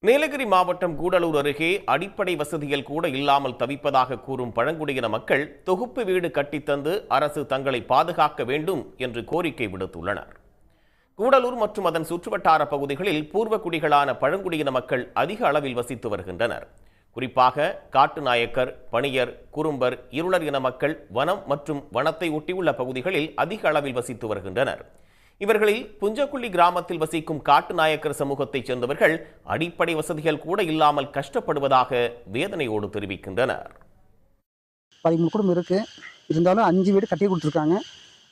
நீலகிரி மாவட்டம் கூடலூர் அருகே அடிப்படை வசதிகள் கூட இல்லாமல் தவிப்பதாக கூறும் பழங்குடியின மக்கள் தொகுப்பு வீடு கட்டித்தந்து அரசு தங்களை பாதுகாக்க வேண்டும் என்று கோரிக்கை விடுத்துள்ளனர். கூடலூர் மற்றும் அதன் சுற்றுவட்டார பகுதிகளில் பூர்வக்குடிகளான பழங்குடியின மக்கள் அதிக அளவில் வசித்து வருகின்றனர். குறிப்பாக காட்டுநாயக்கர், பணியர், குறும்பர், இருளர் இன மக்கள் வனம் மற்றும் வனத்தை ஒட்டியுள்ள பகுதிகளில் அதிக அளவில் வசித்து வருகின்றனர். இவர்களில் புஞ்சக்குள்ளி கிராமத்தில் வசிக்கும் காட்டுநாயக்கர் சமூகத்தைச் சேர்ந்தவர்கள் அடிப்படை வசதிகள் கூட இல்லாமல் கஷ்டப்படுவதாக வேதனையோடு தெரிவிக்கின்றனர். 13 குடும்பம் இருக்கு. இருந்தாலும் 5 வீடு கட்டி கொடுத்துருக்காங்க.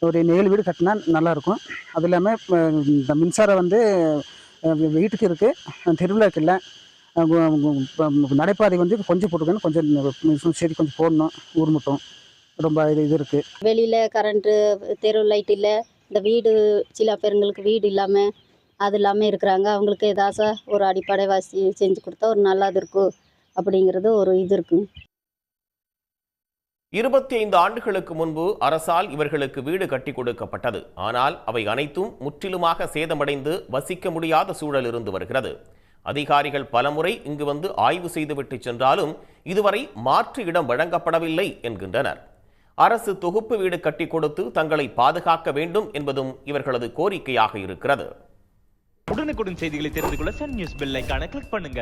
ஒரு 7 வீடு கட்டினா நல்லா இருக்கும். அது இல்லாமல் இந்த மின்சாரம் வீட்டுக்கு இருக்கு, தெருவில் இருக்குல்ல. நடைபாதை கொஞ்சம் போட்டுக்கணும், கொஞ்சம் சரி கொஞ்சம் போடணும். ஊர் மட்டும் ரொம்ப இது இருக்கு. வெளியில கரண்ட்டு, தெரு லைட் இல்லை. இந்த வீடு சில பேருங்களுக்கு வீடு இல்லாமல் அது இல்லாமல் இருக்கிறாங்க. அவங்களுக்கு ஏதாச்சும் ஒரு அடிப்படை வசதி செஞ்சு கொடுத்தா ஒரு நல்லது இருக்கும் அப்படிங்கிறது ஒரு இது இருக்குங்க. 25 ஆண்டுகளுக்கு முன்பு அரசால் இவர்களுக்கு வீடு கட்டி கொடுக்கப்பட்டது. ஆனால் அவை அனைத்தும் முற்றிலுமாக சேதமடைந்து வசிக்க முடியாத சூழல் இருந்து வருகிறது. அதிகாரிகள் பலமுறை இங்கு வந்து ஆய்வு செய்துவிட்டு சென்றாலும் இதுவரை மாற்று இடம் வழங்கப்படவில்லை என்கின்றனர். அரசு தொகுப்பு வீடு கட்டி கொடுத்து தங்களை பாதுகாக்க வேண்டும் என்பதும் இவர்களது கோரிக்கையாக இருக்கிறது. உடனுக்குடன் செய்திகளை தெரிந்து கொள்ள சன் நியூஸ் பெல் ஐகானை கிளிக் பண்ணுங்க.